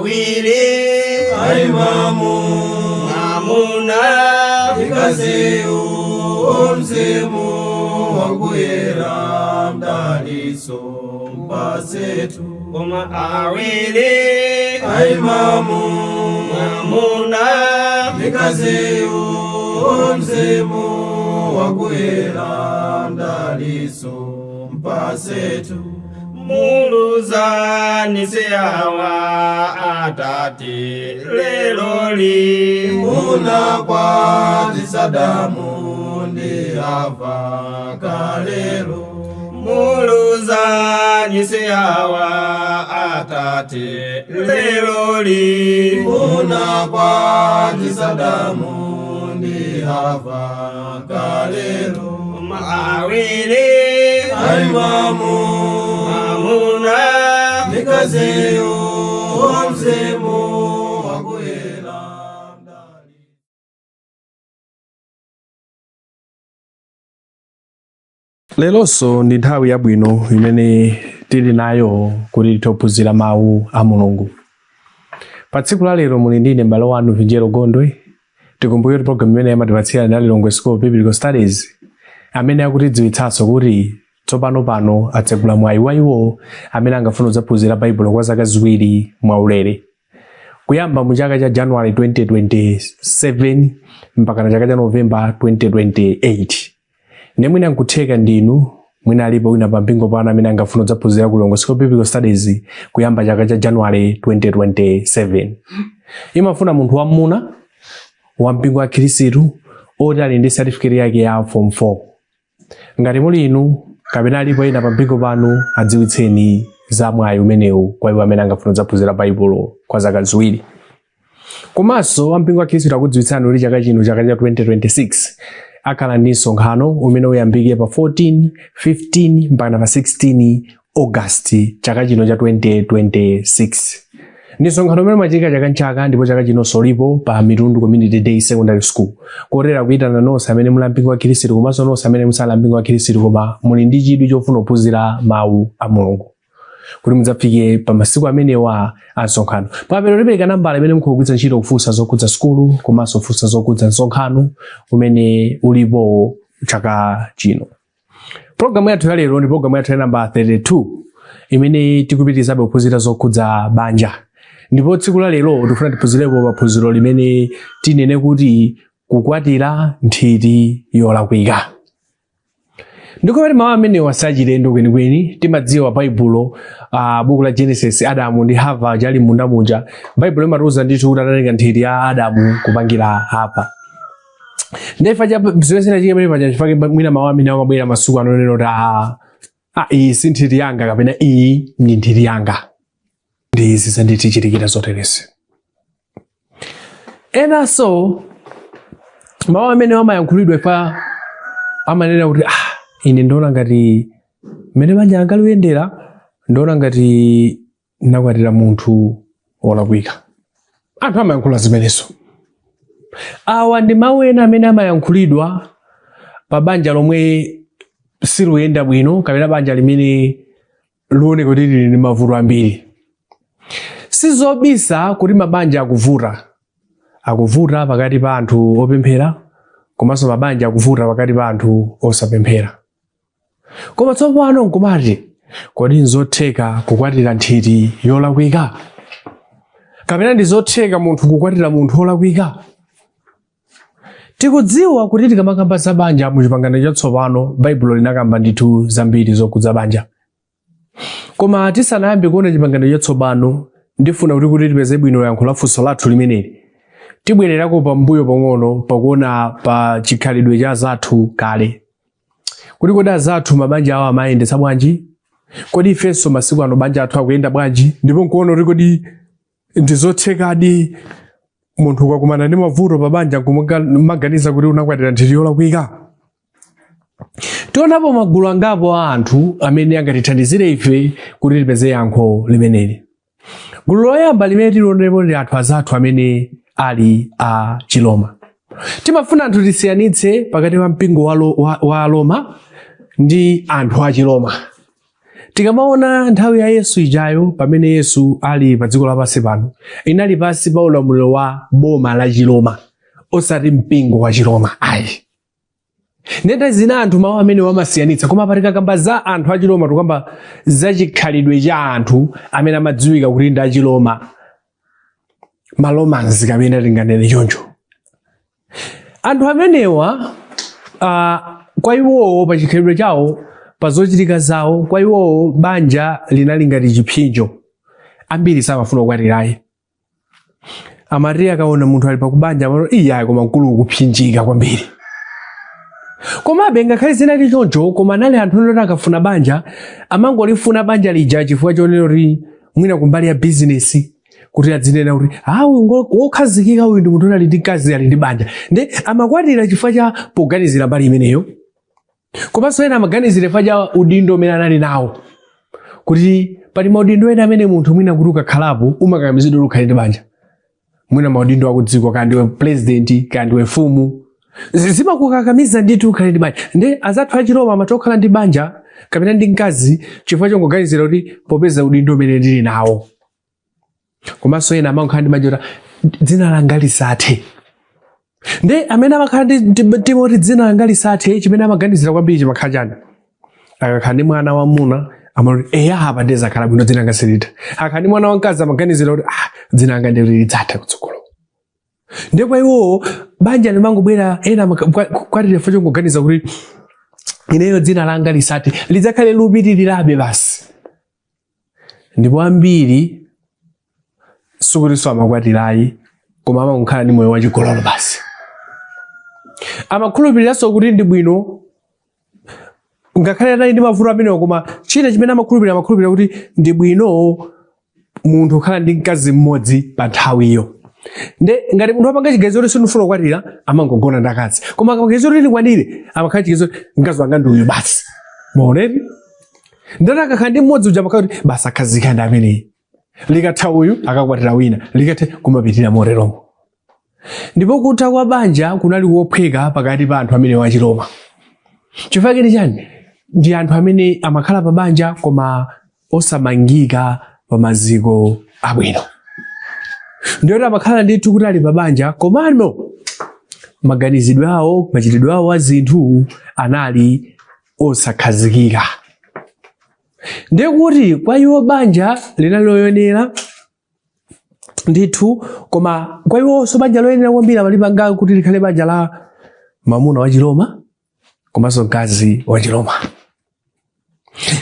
awiri aimamu amuna ikaziu omzimu wanguyera mdaliso mpasetu koma awiri aimamu amuna ikaziu omzimu wanguyera mdaliso mpasetu muluzani seyawa atati leloli muna kwa tisadamu ndi ava kalelo muluzani seyawa atati leloli muna kwa tisadamu ndi ava kalelo maawili aimamu amuna nikaziu omzimu wanguyera mdali. Leloso ndi nthawi yabwino imene tili nayo kuti tikuphunzira mawu a Mulungu. Pa tsiku la lero muli ndine m'bale wanu Vinjero Gondwe. Tikumbuke kuti program imene yamatipatsira ndi Lilongwe School of Biblical Studies amene akutidziwitsanso kuti tsopano pano atsegula mwayi wa iwo amene angafuna kuphunzira Baibulo kwa zaka ziwiri mwaulere. Kuyamba mu chaka cha January 2027 mpaka na chaka cha November 2028. Nemwina nkutheka ndinu mwina alipo wina pa mpingo pano amene angafuna kuphunzira ku Lilongwe School of Biblical Studies kuyamba chaka cha January 2027. Imafuna munthu wamuna wa mpingo wa Khristu oti ali ndi certificate yake ya form 4. Ngati muli inu kapena alipo ina pa mpingo pano adziwitseni za mwayi umenewu kwa iwo amene angafuna kuphunzira Baibulo kwa zaka ziwiri. Komanso wampingo wa Khristu akudziwitsani kuti chaka chino chaka cha 2026 akhala ndi msonkhano umene uyambike pa 14, 15 mpaka pa 16 August chaka chino cha 2026. Ndi msonkhano umene umachitika chaka nchaka ndipo chaka chino solipo pa Mitundu Community Day Secondary School. Kotera kuyitana nonse amene muli mpingo wa Khristu komanso nonse amene musala mpingo wa Khristu koma muli ndi chidwi chofuna kuphunzira mawu a Mulungu. Kuti mudzafike pa masiku amenewa a msonkhano. Papero lipereka nambala imene mukugwiritsa ntchito kufunsa zokhudza skulu komanso kufunsa zokhudza msonkhano umene ulipo chaka chino. Programu yathu ya lero ndi programu yathu ya namba 32 imene tikupitirizabe kuphunzira zokhudza banja. Ndipo tsiku la lero tikufuna tiphunzirepo maphunziro limene tinene kuti kukwatira nthiti yolakwika. Ndikomati mawu amene wasachilendo kwenikweni timadziwa Baibulo buku la Genesis Adamu ndi Hava jali munda muja. Baibulo imatiuza ndithu kuti anatenga nthiti ya Adamu kupangira Hava. Ndefa cha zimene chike pamene paja chifake mwina mawu amene amabwera masuku anonena kuti iyi si nthiti yanga kapena iyi ndi nthiti yanga. Ndizi zanditichitikira zoterese. Enanso mawu amene amayankhulidwa pa amanena kuti ine ndona ngati mmene banja langa likuyendera ndona ngati ndakwatira munthu wolakwika. Anthu amayankhula zimenezo. Awa ndi mawu ena amene amayankhulidwa pa banja lomwe siluyenda bwino kapena banja limene luoneka kuti lili ndi mavuto ambiri. Sizobisa kuti mabanja akuvuta pakati pa anthu opemphera komanso mabanja akuvuta pakati pa anthu osapemphera. Koma tsopano nkumati kodi nzotheka kukwatira nthiti yolakwika? Kapena ndi zotheka munthu kukwatira munthu wolakwika? Tikudziwa kuti tikamakamba za banja mu chipangano chatsopano Baibulo linakamba ndithu zambiri zokhudza banja. Koma tisanayambe kuona chipangano chatsopano ndifuna kuti tipeze bwino yankho la funso lathu limeneli. Tibwererako pambuyo pang'ono pakuona pa chikhalidwe cha zathu kale. Kuti kodi azathu mabanja awo amayendetsa bwanji? Kodi ifenso masiku ano banja athu akuyenda bwanji? Ndipo nkuona kuti kodi ndizothekadi munthu ukakumana ndi mavuto pa banja kumaganiza kuti unakwatira nthiti yolakwika? Tionapo magulu angapo a anthu amene angatithandizire ife kuti tipeze yankho limeneli. Gulu loyamba limene tilionerepo ndi anthu azathu amene ali a Chiloma. Timafuna anthu tisiyanitse pakati pa mpingo wa Roma ndi anthu a Chiloma. Tikamaona nthawi ya Yesu ijayo pamene Yesu ali pa dziko lapansi pano, inali pansi pa ulamuliro wa boma la Chiroma, osati mpingo wa Chiroma ayi. Ndenda zina anthu mawu amene wamasiyanitsa, koma patika kamba za anthu a Chiroma tukamba za chikhalidwe cha anthu amene amadziwika kuti ndi a Chiroma, Malomans kapena tinganene choncho. Anthu amenewa kwa iwowo pa chikhalidwe chawo, pa zochitika zawo, kwa iwowo banja linali ngati chiphinjo. Ambiri samafuna kukwatirayi. Amati akaona munthu ali pakubanja amati iyayi koma mkulu kuphinjika kwambiri. Komabe ngakhale zinali choncho, koma nali anthu oti akafuna banja amangolifuna banja lija chifukwa chonero kuti mwina kumbali ya business kuti adzinena kuti wokhazikika uyu ndi munthu ali ndi kazi ali ndi banja. Nde amakwatira chifukwa cha poganizira mbali imeneyo. Komanso ena amaganizira chifukwa cha udindo umene anali nawo. Kuti pali maudindo ena amene munthu mwina kuti ukakhalapo umakamizidwa kuti ukhale ndi banja. Mwina maudindo akudziko kandi ndiwe president kandi ndiwe mfumu. Zimakukakamiza ndithu ukhale ndi banja. Nde azathu a Chiroma amati okhala ndi banja kapena ndi mkazi chifukwa chongoganizira kuti popeza udindo umene ndili nawo. Komanso ena amakhala ndi banja dzina langa lisathe. Nde amene amakhala ndi timoti dzina langa lisathe, chimene amaganizira kwambiri chimakhala chani? Akakhala ndi mwana wamuna amati eya apa ndezakhala bwino dzina langa silitha. Akakhala ndi mwana wamkazi amaganizira kuti dzina langa ndili lidzatha kutsogolo. Nde kwa iwo banja limangobwera ena kwatira chifukwa chongoganiza kuti ineyo dzina langa lisathe lidzakhale lupitirirabe basi. Ndipo ambiri sikutinso amakwatirayi koma amakhala ndi moyo wachigololo basi. Amakhulupiriranso kuti ndi bwino ngakhale anali ndi mavuto amenewo, koma china chimene amakhulupirira kuti ndi bwino munthu kukhala ndi mkazi mmodzi pa nthawiyo. Nde ngati munthu apanga chiganizo kuti sindifuna kukwatira amangogona ndi akazi, koma akaganizo kuti likwanire amakhala chiganizo mkazi wanga ndi uyu basi. Maoneni? Ndati akakhala ndi mmodzi uja amakhala kuti basi akhazikika ndi ameneyi. Likatha uyu akakwatira wina, likathe kumapitirira moteromo. Ndipo kutha kwa banja kunali kophweka pakati pa anthu amene wa Chiroma. Chifukwa chake chani? Ndi anthu amene amakhala pa banja koma osamangika pa maziko abwino. Ndiyo amakhala ndithu kuti ali pa banja komano maganizidwe awo, machitidwe awo a zinthu anali osakhazikika. Ndiye kuti kwa iwo banja linali loyenera ndithu, koma kwa iwo so banja loyenera kwambiri amalipanga kuti likhale banja la mamuna wa Chiroma komanso mkazi wa Chiroma.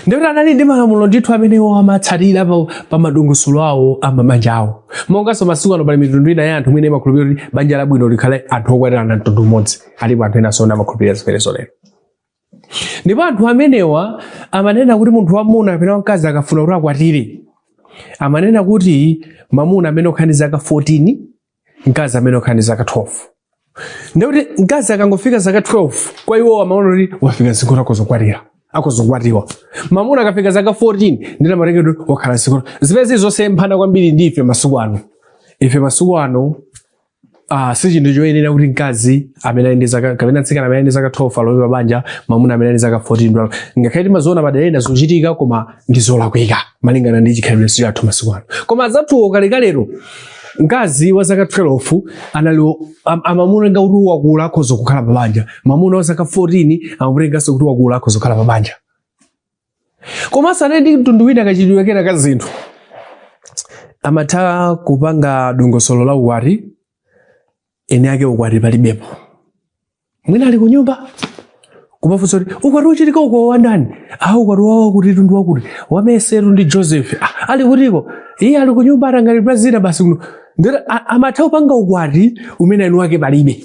Ndiyo anali ndi malamulo ndithu amenewo amatsatira pa madongosolo awo amabanja awo. Monganso masiku ano pali mitundu ina ya anthu mwina imakhulupirira kuti banja labwino likhale anthu okwatirana mtundu umodzi. Alipo anthu ena sona amakhulupirira zimenezo lero. Ndipo anthu amenewa amanena kuti munthu wamuna kapena wamkazi akafuna kuti akwatire, amanena kuti mamuna amene okhala ndi zaka 14, mkazi amene okhala ndi zaka 12. Ndiyo kuti mkazi akangofika zaka 12 kwa iwo amaona kuti wafika tsiku lakuzokwatira. Akuzokwatiwa. Mamuna akafika zaka 14 ndina marekedo wakhala sikolo. Zipezi zonse mphana kwambiri ndi ife masuku ano. Ife masuku ano si chinthu choyenera kuti mkazi amene ali ndi zaka kapena tsikana amene ali ndi zaka 12 alowe banja, mamuna amene ali ndi zaka 14. Ngakhale timaziona padalena zochitika koma ndi zolakwika malingana ndi chikhalidwe chathu masuku ano. Koma zathu kalekale mkazi wa zaka 12 anali amamulenga kuti wakula akhoza kukhala pa banja. Mamuna wa zaka 14 amamulenganso kuti wakula akhoza kukhala pa banja. Komanso anali ndi mtundu wina kachitidwe kena ka zinthu. Amatha kupanga dongosolo la ukwati ene ake ukwati palibepo. Mwina ali ku nyumba kumafunsa kuti ukwati uchitika uko wandani? Ukwati wawo kuti tundu wakuti wameseru ndi Joseph. Ali kutiko? Iye ali ku nyumba atangali brazil basi kuno. Ndera amatha kupanga ukwati umene anu wake palibe.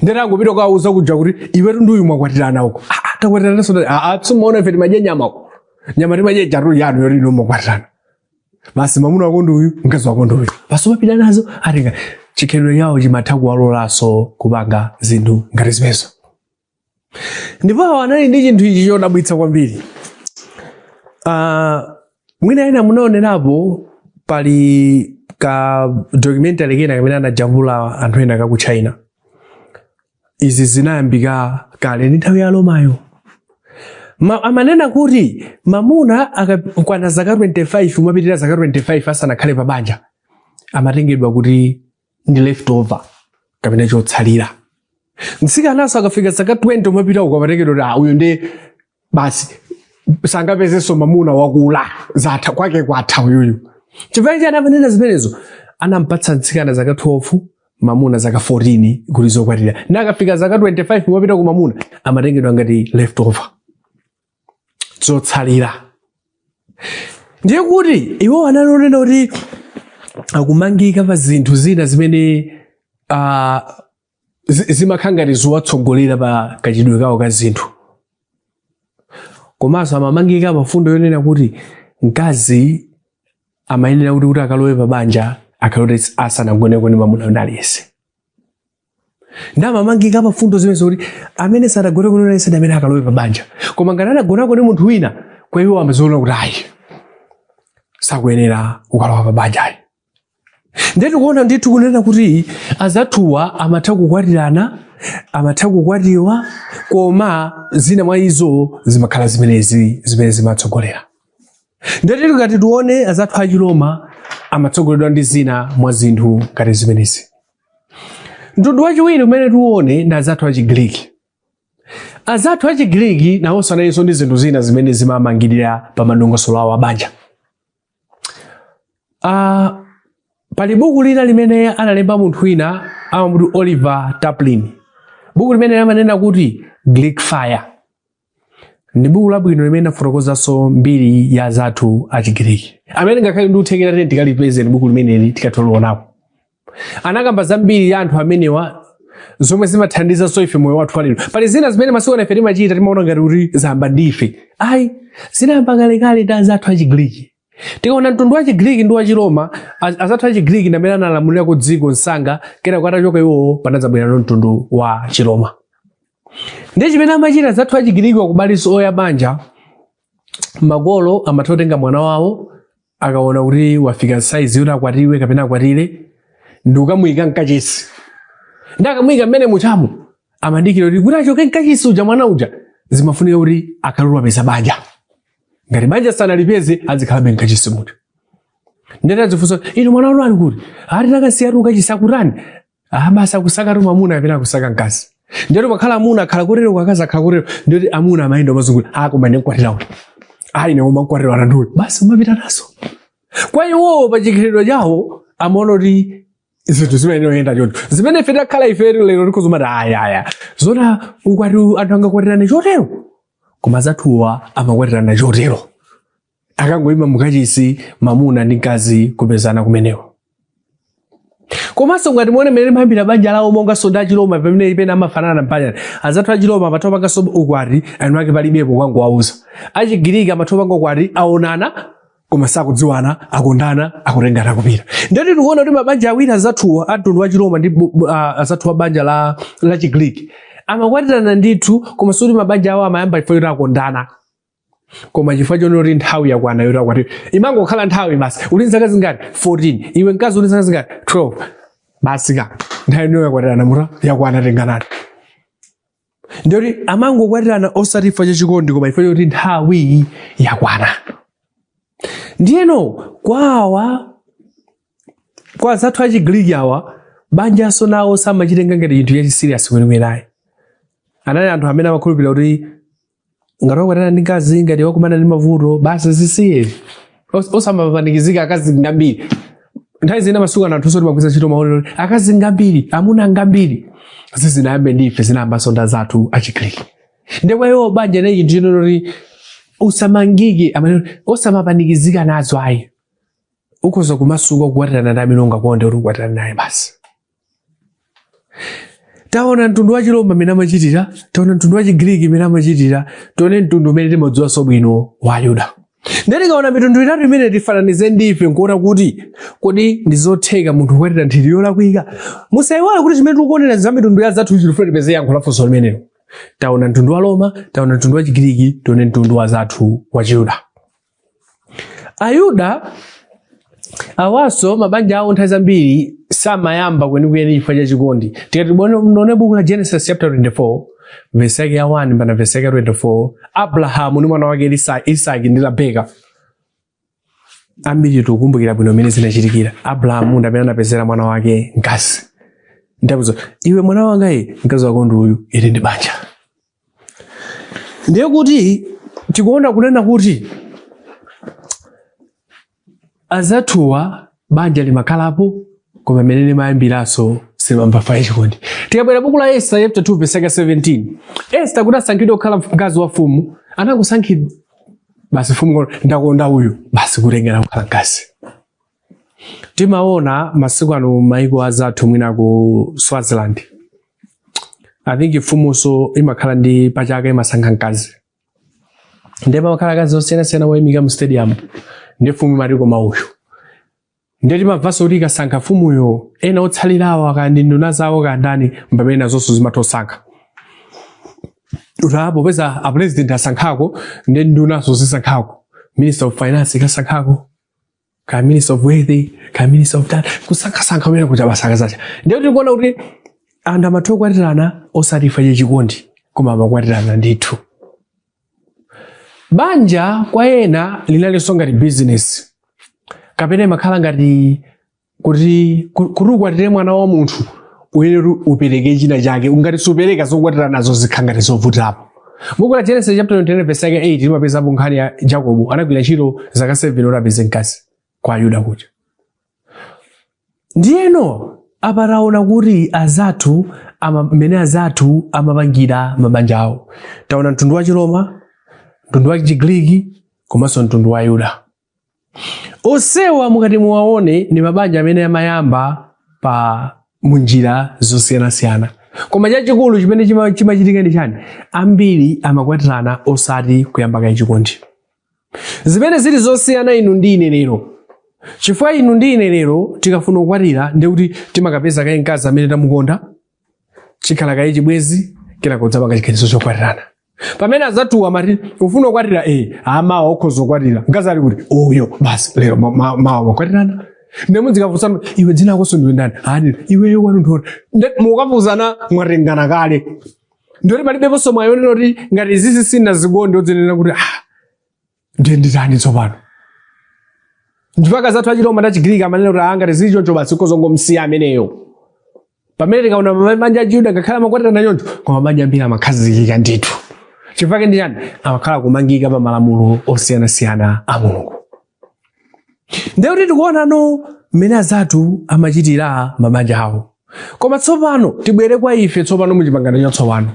Ndera angopita kwauza kuja kuti iwe tundu uyu mwakwatirana uko. Takwatirana so simuona ife timadya nyama uko. Nyama timadya jaru yanu yori no mwakwatirana. Basi mamuna wako ndi uyu, mkazi wako ndi uyu. Basi umapita nazo atenga chikhalidwe yawo chimatha kuwalolanso kupanga zinthu ngati zimenezo. Ndipo awo anali ndi chinthu ichi chodabwitsa kwambiri. Mwina ena munaonerapo pali ka documentary kena kamene anajambula anthu ena kaku China. Izi zinayambika kale ndi nthawi ya Romayo. amanena kuti mamuna akakwana zaka 25 umapitira zaka 25 asanakhale pa banja amatengedwa kuti ndi leftover kapena chotsalira. Mtsikanaso akafika zaka 20 umapita ukamatengedwa kuti uyu ndi basi sangapezenso mamuna wakula zatha kwake kwatha uyuyu. Chifukwa chani amanena zimenezo? Anampatsa mtsikana zaka 12 mamuna zaka 14 kuti zokwatira. Na akafika zaka 25 umapita ku mamuna amatengedwa ngati leftover, zotsalira. Ndiye kuti iwo ananena kuti akumangika pa zinthu zina zimene zimakhangati zowatsogolera pa kachidwe kawo ka zinthu. Komanso amamangika pafundo yonena kuti mkazi amayenera kuti akalowe pa banja akhale asanagone mamuna aliyense. Ndamamangika pafundo zimene zoti amene sanagone aliyense ndi amene akalowe pa banja. Koma ngati anagonako ndi munthu wina, kwa iwo amazoona kuti ayi sakuyenera kukalowa pa banja. Ndetu kuona ndithu kunena kuti azathuwa amatha kukwatirana, amatha kukwatiwa, koma zina mwa izo zimakhala zimene zimatsogolera. Ndetu ngati tuone azathu achiloma amatsogoledwa ndi zina mwa zinthu ngati zimenezi. Mtundu wachiwiri umene tuone ndi azathu achigiriki. Azathu achigiriki nawonso analinso ndi zinthu zina zimene zimamangirira pa madongosolo awo abanja. Pali buku lina limene analemba munthu wina amamuti Oliver Taplin. Buku limene amanena kuti Greek Fire. Ndi buku labwino limene afotokozanso mbiri ya azathu achigiriki. Amene ngakhale ndi uthekera tenti tikalipeze buku limeneli tikatoloonapo. Anakamba zambiri ya anthu amenewa zomwe zimathandizanso ife moyo wathu lero. Pali zina zimene masiku ife timachita timaona ngati kuti zamba ndife. Ayi, zinayamba kalekale ndi azathu achigiriki. Tikaona mtundu wa chigiriki ndi wa chiroma, azathu achigiriki ndi amene analamulira ku dziko msanga, kena kwatachoka iwo panadzabwera mtundu wa chiroma. Ndiye chimene amachita azathu achigiriki wakubaliso oya banja, makolo amatha kutenga mwana wawo akaona kuti wafika size yoti akwatiwe kapena akwatire, ndi ukamuyika mkachisi. Ndi akamuyika mmene muchamu amadikira kuti achoke mkachisi uja mwana uja zimafunika kuti akalowa pesa banja. Ngati banja sanalipeze azikhalabe mkachisi muja. Ndiyani azifunsa, inu mwana wanu ali kuti? Ati nakasiyatu ukachisa kutani? Basa kusaka tu mamuna kapena kusaka mkazi. Ndiyani pakhala amuna akhala kutero kwakazi akhala kutero. Ndiyani amuna amayenda umazungulira, koma ndikwatira kuti. Ine umakwatira wananduwe. Basi umapita naso. Kwa iwo pachikhalidwe chawo amaona kuti zinthu zimene zoyenda choncho. Zimene ife takhala ife lero tikuzumati aya. Zona ukwati anthu angakwatirane chotero. Koma azathuwa amakwatirana chotero. Akangoyima mukachisi mamuna ndi mkazi kupezana kumenewo. Komanso ngati muone mmene mayambira banja lawo monga sonda achiloma pamene ipena amafanana mpanya. Azathu achiloma amatha panga ukwati anu ake palibepo kwangowauza. Achigiriki amatha panga ukwati aonana koma sakudziwana, akondana, akutengana kupita. Ndiyani tikuona kuti mabanja awiri azathuwa atundu wa chiloma ndi azathuwa banja la chigiriki amakwatirana ndithu, koma suti mabanja awo amayamba chifukwa choti akondana. Koma chifukwa choti nthawi yakwana yoti akwatiwe. Imangokhala nthawi basi. Uli nzaka zingati? 14. Iwe mkazi uli nzaka zingati? 12. Basi ka. Nthawi ino yakwatirana muta yakwana tenganani. Ndiyoti amangokwatirana osati chifukwa chachikondi koma chifukwa choti nthawi yakwana. Ndiyeno kwa azathu achigiriki awa banjanso nawo samachitenga ngati chinthu chachisiriasi kwenikweni. Anali anthu amene amakhulupirira kuti ngati wakwatana ndi mkazi ngati wakumana ndi mavuto basi zisiye. Osamapanikizika akazi ngambiri. Nthawi zina masuku anthu soti magwiritsa ntchito maonero akazi ngambiri, amuna ngambiri. Zinayambe ndife zinayamba sonda zathu achigiriki. Ndiye kwa iwo banja nechi ndino kuti usamangike osamapanikizika nazo ayi. Ukhoza kumasuka kukwatirana ndi amene ungakonde kuti ukwatirana naye basi. Taona mtundu wa chiloma amene amachitira, taona mtundu wa chigiriki amene amachitira, taone mtundu umene timadziwanso bwino wa Ayuda. Ndiye tikaona mitundu itatu imene tifananize ndife nkuona kuti kodi ndizotheka munthu kukwatira nthiti yolakwika. Musayiwale kuti chimene tikuonera za mitundu ya zathu chilifuna tipeze yankho la funso limenelo. Taona mtundu wa Roma, taona mtundu wa chigiriki, taone mtundu wa zathu wa Chiyuda. Ayuda awaso mabanja awo nthawi zambiri samayamba kwenikweni chifukwa cha chikondi. Tikati muone buku la Genesis chapter 24, verse yake ya 1 mpaka verse yake 24, Abrahamu ni mwana wake Isaki ndi Rebeka. Ambiri tukumbukira bwino mmene zinachitikira. Abrahamu ndamene anapezera mwana wake mkazi. Ndabuzo, iwe mwana wanga mkazi wako ndi uyu, ili ndi banja. Ndiye kuti tikuona kunena kuti azatuwa banja limakhalapo koma mmene mayambiraso simamva chikondi. Tikabwera buku la Esther chapter 2 verse 17. Esther kuti asankhidwe kukhala mkazi wa mfumu, anakusankhidwa basi mfumu ndakonda uyu, basi kutengera kukhala mkazi. Timaona masiku ano maiko azathu mwina ku Swaziland. I think mfumuso imakhala ndi pachaka imasankha mkazi. Ndipo makhala kazi osiyana-siyana woyimika mu stadium. Ndi mfumu imatiko mauyo. Ndiye timamvanso kuti ikasankha mfumuyo ena otsalirawo akandi nduna zawo kandani mpamene nazonso zimatosankha. Utapo peza a president asankhako ndi ndunaso zisankhako. Minister of Finance ikasankhako. Ka Minister of Wealth, ka Minister of that. Kusankha wena kuja basaka zacha. Ndiye tikuona kuti anda mathokwatirana osatifa chikondi koma amakwatirana ndithu. Banja kwa ena linalinso ngati business. Kapena makhala ngati kuti kurukwatire mwana wa munthu uyenera upereke china chake, ungati supereka zokwatirana nazo zikhangati zovutapo. Buku la Genesis chapter 20 verse 8 limapezapo nkhani ya Jacob anagwira ntchito zaka 7 orapeza mkazi kwa Yuda kuja. Ndiyeno aparaona kuti azathu mmene azathu amapangira mabanja awo. Taona mtundu wa Chiroma, mtundu wa Chigriki, komanso mtundu wa Yuda. Osewa mukati muwaone ni mabanja amene amayamba pa munjira zosiyana-siyana. Koma chachikulu chimene chimachitika ndi chani? Ambiri amakwatirana osati kuyamba ka chikondi. Zimene zili zosiyana inu ndi ine lero. Chifukwa inu ndi ine lero tikafuna kukwatira ndi kuti timakapeza kaye mkazi amene tamukonda, chikhala kaye chibwezi, kena kudzapanga chikhaliso chokwatirana. Pamene azathu amati ufuna kukwatira amawa okhoza kukwatira. Mkazi ali kuti oyo basi lero mawa makwatirana. Ndemo zikafunsana iwe dzina lako ndiwe ndani? Ani iweyo kwanu ndona. Mukafuzana mwatengana kale. Ndori palibepo somwa yonena kuti ngati izi sina zigondi odzenera kuti ndiye nditani tsopano. Ndipaka zathu achiroma ndi Chigriki amanena kuti ngati zili choncho basi kozongomsiya ameneyo. Pamene tikaona mabanja a Yuda ngakhala makwatirana choncho, koma mabanja ambiri amakhazikika ndithu. Chifukwa ndi chani? Amakhala kumangika pa malamulo osiyana-siyana a Mulungu. Ndiye kuti tikuona mmene azathu amachitira mabanja awo. Koma tsopano tibwere kwa ife tsopano muchipangano chatsopano.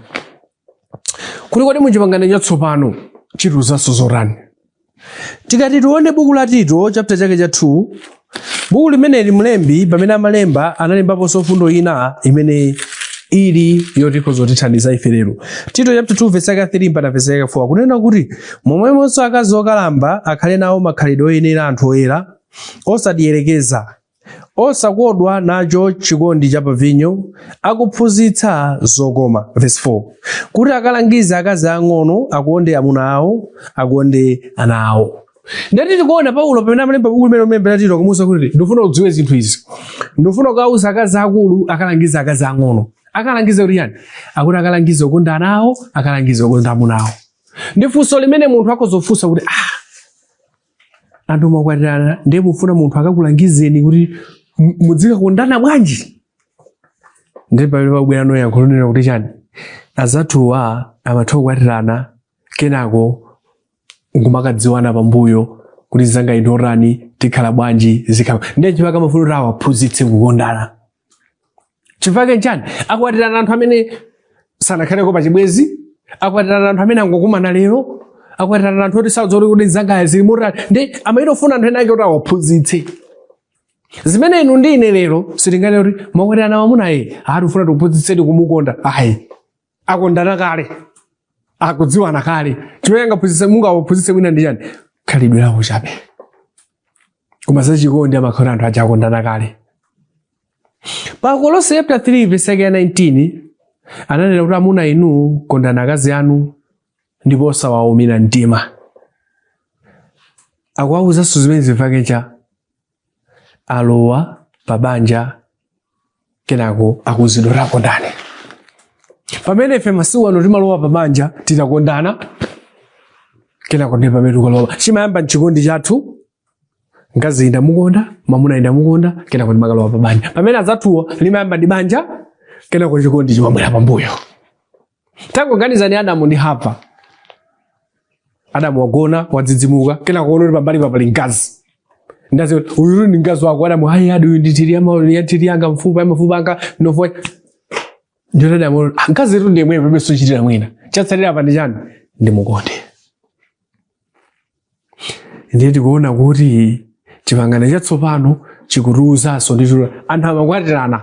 Kuti muchipangano chatsopano chituzanso zotani? Tikati tione buku la Tito chapter chake cha 2, buku limeneli mlembi pamene amalemba analembapo fundo ina imene ili yotikhoza kutithandiza ife lero. Tito chapter 2 verse 3 mpaka verse 4 kunena kuti momwemonso akazi okalamba akhale nawo makhalidwe oyenera anthu oyera, osadierekeza, osakodwa nacho chikondi cha pavinyo, akuphunzitsa zokoma. Verse 4 kuti akalangize akazi ang'ono, akonde amuna awo, akonde ana awo. Ndati tikuona Paulo pamene amalemba buku limene omembera Tito kumuwuza kuti ndifuna udziwe zinthu izi. Ndifuna ukawuza akazi akulu akalangize akazi ang'ono. Akalangize kuti yani? Akuti akalangize okonda ana awo, akalangize okonda amuna awo. Ndi funso limene munthu akozofunsa kuti anthu makwatirana ndiye mufuna munthu akakulangizeni kuti mudzikakondana bwanji? Ndiye pamene pabwera noyankho lonena kuti chani? Azathuwa amatha kukwatirana kenako nkumakadziwana pambuyo kuti zanga inorani tikhala bwanji zikhala. Ndiye chifukwa amafuna kuti awaphunzitse kukondana. Chifukwa chani? Akwatirana anthu amene sanakhaleko pa chibwezi, akwatirana anthu amene angokumana lero, akwatirana anthu oti sadziwa kuti zanga zili motani. Ndiye amayitofuna anthu ena ake kuti awaphunzitse. Zimene inu ndi ine lero sitingane kuti makwatirana amuna ufuna tikuphunzitseni kumukonda. Akondana kale. Akudziwana kale. Chifukwa angaphunzitse mungawaphunzitse mwina ndi chani? Khalidwe lawo chabe. Koma zachikondi amakhala anthu aja akondana kale. Pa Kolose chapter 3 verse 19 ananena kuti amuna inu kondana akazi anu ndipo osawawumira mtima. Akuwawuzanso zimene zimvake cha alowa pabanja kenako akuzidwa akondane. Pamene ife masiku ano timalowa pabanja titakondana kenako ndi pamene tikalowa. Chimayamba mchikondi chathu, mkazi ndamukonda, mwamuna ndamukonda, kenako ndimakalowa pabanja. Pamene azathuwo limayamba ndi banja, kenako chikondi chimabwera pambuyo. Tangoganizani Adamu ndi Hava. Adamu wagona, wadzidzimuka, kenako ono pambali pali mkazi. Ndazi uyu ndi mkazi wako. Adamu hayi uyu nditiri yanga mfupa anga nofu. Njolo Adamu mkazi tu ndiye mwewe beso chitira mwina. Chatsatira apa ndi chani? Ndi mukonde. Ndiye tikuona kuti chipangano chatsopano chikuruzaso ndi anthu amakwatirana.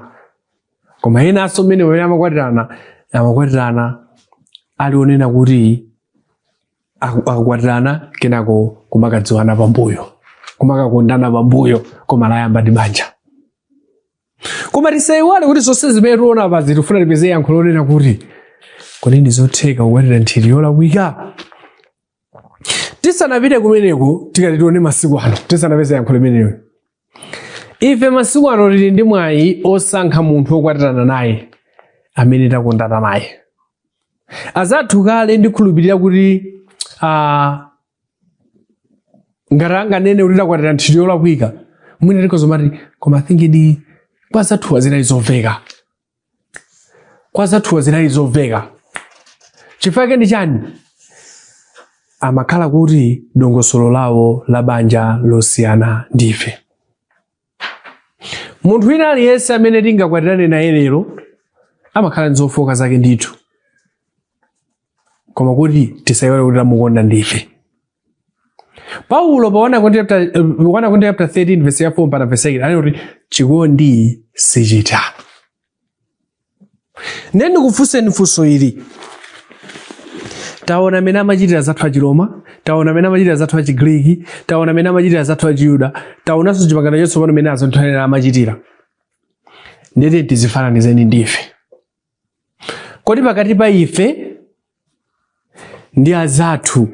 Koma ena aso mmene wena amakwatirana alionena kuti akukwatirana kenako kumakadziwana pambuyo, kumakakondana pambuyo, koma layamba ndi banja. Koma tisaiwale kuti zonse zimene tiona apa tifuna tipeze yankho lonena kuti kodi ndi zotheka kukwatira nthiti yolakwika? Tisanapite kumeneko tikati tione masiku ano, tisanapeze yankho limenelo. Ife masiku ano tili ndi mwayi osankha munthu wokwatirana naye amene takondana naye. Azathu kale ndikhulupirira kuti ngaranga nene kuti takwatira nthiti yolakwika mwina tikozomati koma thinking kwa zathu zinali zoveka. Kwa zathu zinali zoveka. Chifukwa ndi chani? Amakhala kuti dongosolo lawo la banja losiyana ndife. Munthu wina aliyense amene tingakwatirane naye lero amakhala nzofoka zake ndithu. Koma kuti tisaiwale kuti tamukonda ndife. Paulo pa 1 chapter 13 verse 4 mpaka verse 8 ali kuti chikondi sichita. Neni kufunseni funso ili. Taona amene amachitira zathu achiroma, taona amene amachitira zathu achigriki, taona amene amachitira zathu achiyuda, taonanso chipangano chatsopano amene azonthera amachitira. Ndete tizifananizeni ndife. Kodi pakati pa ife ndi azathu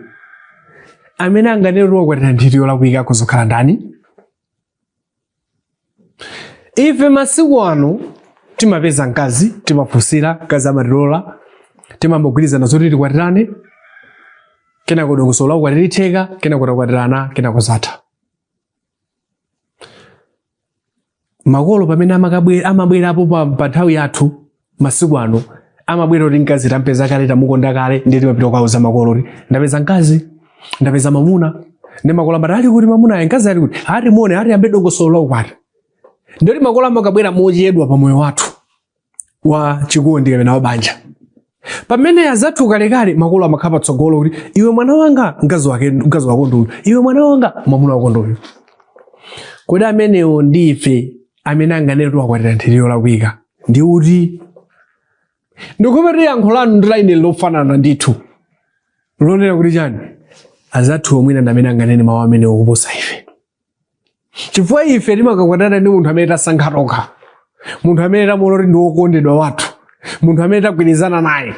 amene anganene kukwatira nthiti yolakwika kuzokhala ndani? Ife masiku ano timapeza mkazi, timafunsira mkazi amatilola, timamugwirizana zoti tikwatirane, kenako dongosolo la kukwatira litheka, kenako takwatirana, kenako zatha. Makolo pamene amabwerapo pa nthawi yathu masiku ano amabwera kuti mkazi tampeza kale tamukonda kale ndiye timapita kukauza makolo kuti ndapeza mkazi, ndapeza mamuna, ndi makolo amati kuti mamuna ayi mkazi ali kuti ati muone ati ambe dongosolo la kukwatira. Ndiye makolo amakabwera mochedwa pa moyo wathu wa chikondi kapena wa banja. Pamene azathu kalekale makolo amakhala patsogolo kuti iwe mwana wanga mkazi wako nduyu, iwe mwana wanga mamuna wako nduyu. Kodi amenewo ndife amene anganene kukwatira nthiti yolakwika ndi kuti ndikupete yankho lanu ndi laine lofanana ndithu lonena kuti chani? Azathu omwina ndi amene anganene mawu amenewo kuposa ife. Chifukwa ife timakakwatana ndi munthu amene tasankha tokha, munthu amene tamuona kuti ndi wokondedwa wathu, munthu amene tagwirizana naye.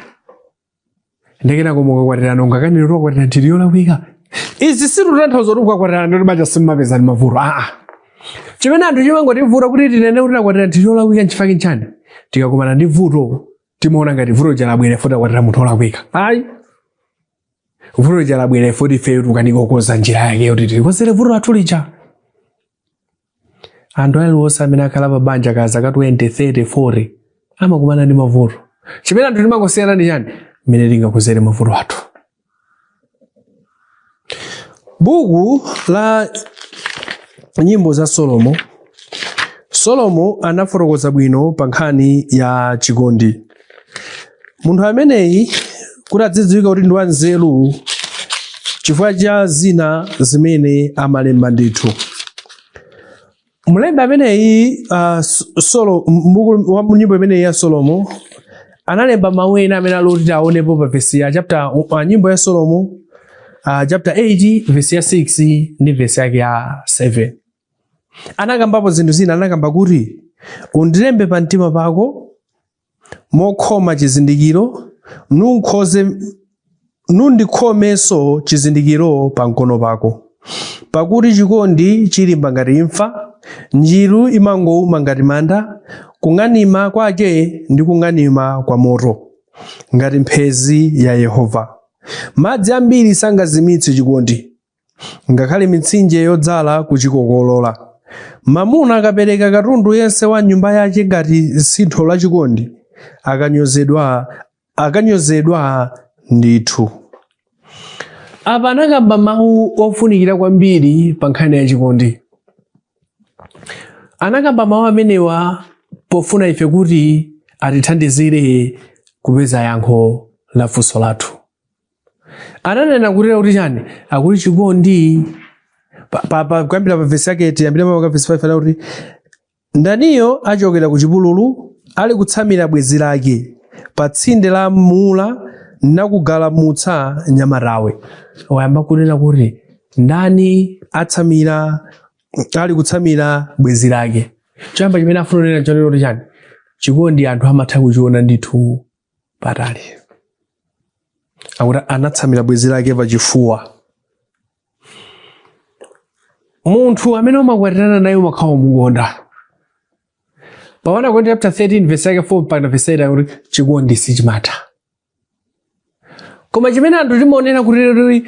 Ndekena koma ukakwatirana ungakanene kuti wakwatira nthiti yolakwika. Izi situtanthauza kuti ukakwatirana ndi banja simumapezani mavuto. Chimene anthu chimangotivuta kuti tinene kuti takwatira nthiti yolakwika nchifukwa chani? Tikakumana ndi vuto timaona ngati vuto jalabwera futi takwatira munthu wolakwika. Ayi. Vuto jalabwera futi ife tukanikokoza njira yake yoti tikozere vuto lathu lija. Anthu aliwonse amene akhala pa banja ka zaka 20, 30, 40 amakumana ndi mavuto. Chimene anthu timangosiyana ndi chani? Mmene tingakozere mavuto athu. Buku la nyimbo za Solomo anafotokoza bwino pa nkhani ya chikondi. Munthu ameneyi kuti adzidziwika kuti ndi wanzeru chifukwa cha zina zimene amalemba ndithu. Mlembi ameneyi mbuku wa nyimbo imeneyi ya Solomo analemba mawu ena amene aloti aonepo pa verse ya nyimbo ya Solomo chapter 8 verse ya 6 ndi verse yake ya 7. Anakambapo zinthu zina, anakamba kuti undilembe pa mtima pako mokhoma chizindikiro, nundikhomenso chizindikiro pa mkono pako. Pakuti chikondi chilimba ngati imfa, njiru imangowuma ngati manda, kung'anima kwake ndi kung'anima kwa moto. ngati mphezi ya Yehova. Madzi ambiri sangazimitse chikondi, ngakhale mitsinje yodzala kuchikokolola. Mamuna akapereka katundu yense wa nyumba yake ngati sintho la chikondi, akanyozedwa ndithu. Apa anakamba mawu ofunikira kwambiri pa nkhani ya chikondi. Anakamba mawu amenewa pofuna ife kuti atithandizire kupeza yankho la funso lathu. Ananena kuti chani? Akuti chikondi kuyambira pa vesi yake tiyambira pa vesi 5 anakuti ndaniyo achokera ku chipululu ali kutsamira bwenzi lake pa tsinde la mula nakugalamutsa nyamatawe. Wayamba kunena kuti ndani ali kutsamira bwenzi lake. Choyamba chimene afuna kunena chonero kuti chani? Chikondi anthu amatha kuchiona ndithu patali. Akuti anatsamira bwenzi lake pachifuwa. Munthu amene umakwatirana naye umakhala umukonda. Pawana kuti chapter 13 verse yake 4 mpaka verse 8 akuti chikondi sichimatha. Koma chimene anthu timaonera kuti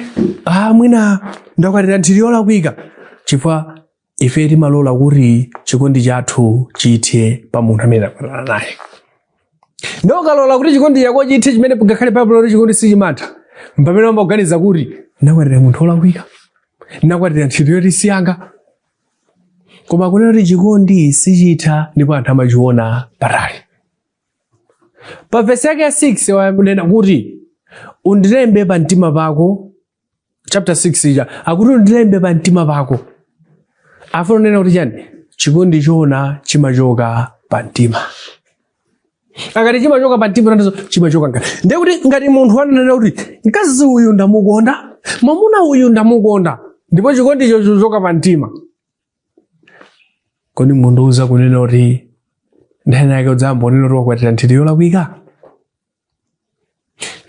mwina ndakwatira nthiti yolakwika, chifukwa ife timalola kuti chikondi chathu chithe pa munthu amene takwatana naye. Ndo ukalola kuti chikondi chako chithe chimene ngakhale Baibulo kuti chikondi sichimatha, mpamene umaganiza kuti ndakwatira munthu wolakwika, ndakwatira nthiti yotisiyanga. Koma kunena kuti chikondi sichitha ndipo anthu amachiona patali. Pa verse yake 6 wanena kuti undilembe pa mtima pako, chapter 6 ija akuti undilembe pa mtima pako. Afuna kunena kuti chani? Chikondi chona chimachoka pa mtima. Akati chimachoka pa mtima nanso chimachoka ngati. Ndiye kuti ngati munthu ananena kuti mkazi uyu ndamukonda, mwamuna uyu ndamukonda, ndipo chikondi chochoka pa mtima. Kodi munduza kunena kuti ndani yake udzamba unena kuti wakwatira nthiti yolakwika?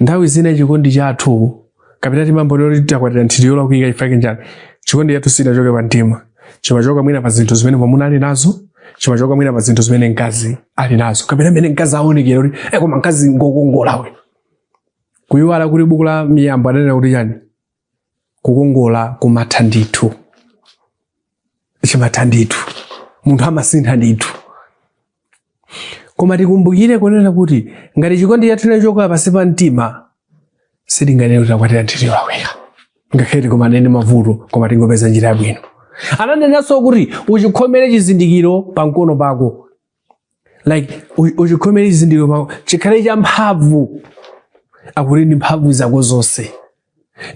Nthawi zina chikondi chathu kapita timambo kuti takwatira nthiti yolakwika ifake njani? Chikondi chathu sinachoke pa mtima. Chimachoka mwina pa zinthu zimene mwamuna ali nazo, chimachoka mwina pa zinthu zimene mkazi ali nazo. Kapita mmene mkazi aonekera kuti koma mkazi ngokongola we. Kuyiwala kuti buku la miyambo ananena kuti chani? Kukongola kumatha ndithu. Chimatha ndithu. Munthu amasintha ndithu. Koma tikumbukire kunena kuti ngati chikondi chathu chinachoka pansi pa mtima, sitinganene kuti takwatira nthiti yolakwika. Ngakhale tikumane mavuto koma tingopeza njira yabwino. Ananenanso kuti uchikhomere chizindikiro pa mkono pako. Like uchikhomere chizindikiro pako chikhale cha mphamvu. Akuti ndi mphamvu zako zonse.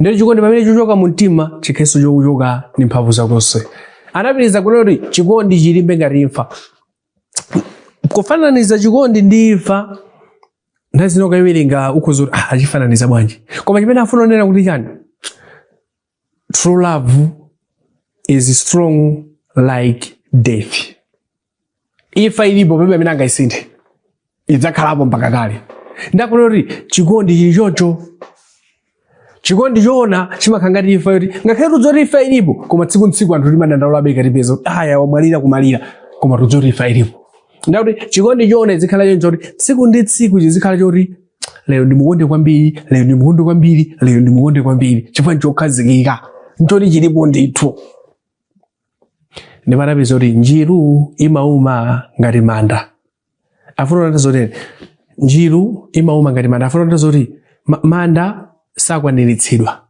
Ndiyo chikondi pamene chochoka mu mtima chikhalenso chochoka ndi mphamvu zako zonse. Anapitiriza kunena kuti chikondi chilimbe ngati imfa. Kufananiza chikondi ndi imfa ndazino kayiwerenga ukhoza kuti achifananiza bwanji. Koma chimene afuna kunena kuti chani? True love is strong like death. Imfa ilipo pebe amene angayisinthe, idzakhalapo mpaka kale. Ndakunena kuti chikondi chili chocho. Chikondi chona chimakhala ngati imfa yoti ngakhale tudzoti imfa ilipo koma tsiku ntsiku anthu timadandaulabe katipeza kuti wamwalira kumalira koma tudzoti imfa ilipo. Ndakuti chikondi chona chizikhala choncho kuti tsiku ndi tsiku chizikhala choti lero ndimukonde kwambiri, lero ndimukonde kwambiri, lero ndimukonde kwambiri, chifukwa nchokhazikika nchoti chilipo ndithu. Ndipo anapeza kuti njiru imauma ngati manda. Afuna kunena zoti njiru imauma ngati manda. Afuna kunena zoti manda sakwaniritsidwa.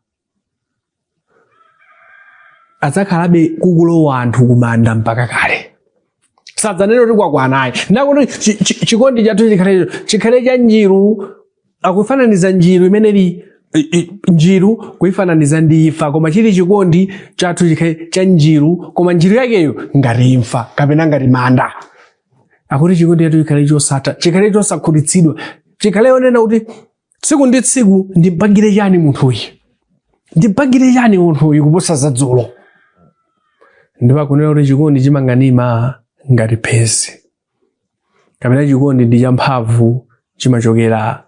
Adzakhalabe kukulowa anthu kumanda mpaka kale. Sadzanena kuti kwakwanayi. Ndakuti chikondi chathu chikhale cha njiru. Akufananiza njiru imene njiru kuifananiza ndi imfa, koma chili chikondi chathu chikhale cha njiru koma njiru yakeyo ngati imfa kapena ngati manda. Akuti chikondi chathu chikhale chosatha, chikhale chosakhutitsidwa, chikhale onena kuti tsiku ndi tsiku ndimpangire chani munthu uyu, ndimpangire chani munthu uyu kuposa zadzulo. Ndipo akunena kuti chikondi chimang'anima ngati phezi, kapena chikondi ndi champhamvu chimachokera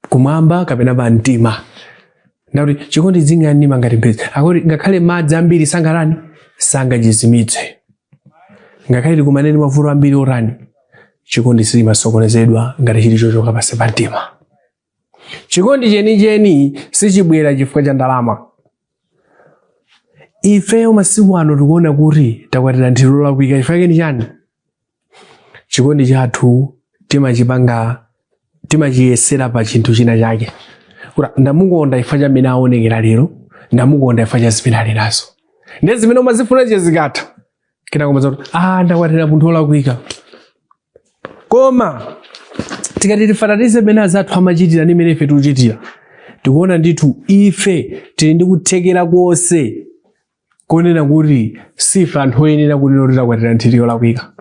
kumwamba kapena pa mtima. Ndakuti chikondi ching'anima ngati phezi. Akuti ngakhale madzi ambiri sangachizimitse, ngakhale tikumane ndi mavuto ambiri orani, chikondi sichimasokonezedwa ngati chili chochoka pansi pa mtima. Chikondi chenicheni sichibwera chifukwa cha ndalama. Ifeyo masiku ano tikuona kuti takwatira nthiti yolakwika chifukwa ni chani? Chikondi chathu timachiyesera pa chinthu china chake. Kura ndamukonda chifukwa cha mmene aonekera lero, ndamukonda chifukwa cha zimene ali nazo. Ndi zimene umazifuna zikatha. Kenako umaza kuti ndakwatira munthu wolakwika. Koma tikati tifananize mmene azathu amachitira ndi mmene ife tikuchitira, tikuona ndithu ife tili ndi kuthekera konse konena kuti sife anthu oyenera kunena kuti takwatira nthiti yolakwika.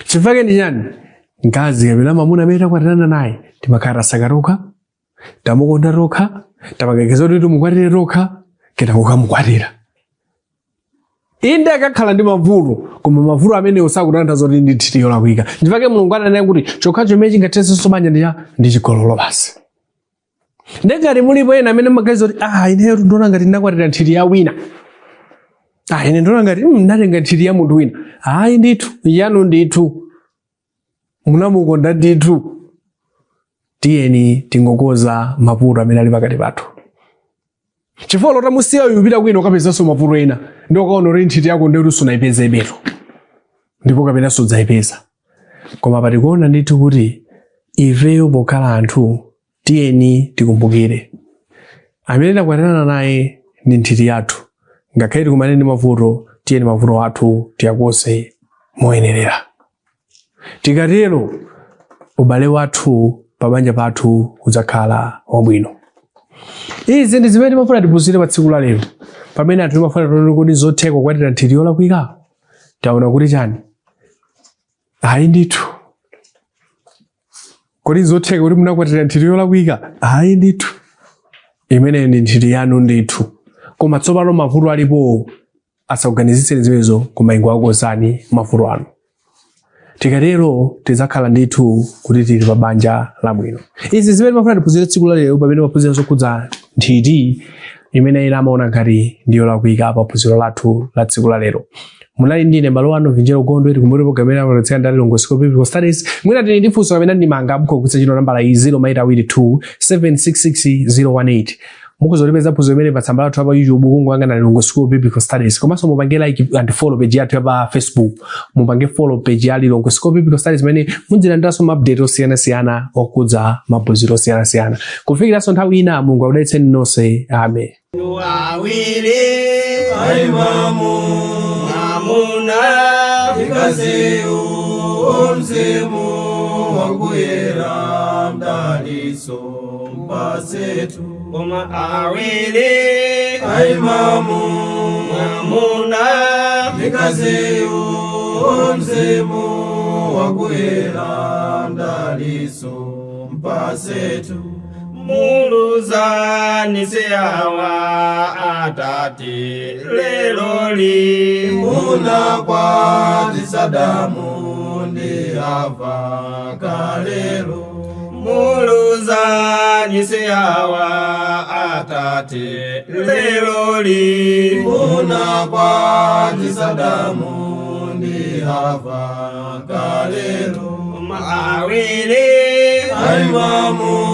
Chifukwa ndi chani? Mkazi kapena mwamuna amene takwatirana naye timakhala tasakatoka, tamukonda tokha, tamagegeza kuti tumukwatire tokha, kenako kukamukwatira. Inde akakhala ndi mavuto, koma mavuto amenewo sakutanthauza kuti ndi nthiti yolakwika. Chifukwa Mulungu ananena kuti chokhacho chimene chingathetsenso banja ndi chigololo basi. Ngati mulipo ena amene magaza kuti ineyo ndona ngati ndakwatira nthiti ya wina. Ine ndona ngati ndatenga nthiti ya munthu wina. Ndithu, yanu ndithu. Munamukonda ndithu. Tiyeni tingokoza mavuto amene ali pakati pathu. Chifukwa lotamusiya uyu upita kwina ukapezanso mavuto ena. Ndi ukaona kuti nthiti yako ndi kuti sunaipeza ibeto. Ndipo kapena sudzayipeza. Koma patikuona ndithu kuti ifeyo pokhala anthu tiyeni tikumbukire. Amene takwatirana naye ndi nthiti yathu. Ngakhale tikumane ndi mavuto, tiyeni mavuto athu tiyakose moyenerera. Tikatero ubale wathu pabanja pathu udzakhala wabwino. Izi ndi zimene timafuna tiphunzire pa tsiku la lero. Pamene anthu timafuna tione kuti zotheka kukwatira nthiti yolakwika, taona kuti chani? Ndithu. Kodi zotheka kuti munakwatira nthiti yolakwika? Ndithu. Imene ndi nthiti yanu ndithu. Koma tsopano mavuto alipo, asakuganizitseni zimenezo koma ingowakozani mavuto anu. Tikatero tidzakhala ndithu kuti tili pa banja labwino. Izi zimene timafuna tiphunzire tsiku la lero pamene maphunziro zokhudza nthiti imene ena amaona ngati ndi yolakwika pa phunziro lathu la tsiku la lero. Munali ndine m'bale wanu Vinjero Gondwe tikumbuke programu ya Kukwatira ndali Longosoka Biblical Studies. Mwina tili ndi funso amene ndimanga mukugwiritsa ntchito nambala 022 766 018. Mukuzolipeza phunziro imene pa tsamba lathu pa YouTube kungwanga na Longosoka Biblical Studies. Komanso mupange like and follow page yathu pa Facebook. Mupange follow page ya Longosoka Biblical Studies imene mudzilandiranso update osiyana-siyana okudza maphunziro osiyana-siyana. Kufikiranso nthawi ina Mulungu akudalitseni nonse. Amen. Mzimu wakuyera mdaliso mpasetu koma awili aimamu mwamuna mikaziu mzimu wakuyera mdaliso mpasetu muluzani seyawa atati leloli muna kwa tisadamu Ava kalelo muluzani seyawa atate leloli muna kwa tisadamu ndi ava kalelo maawili aimamu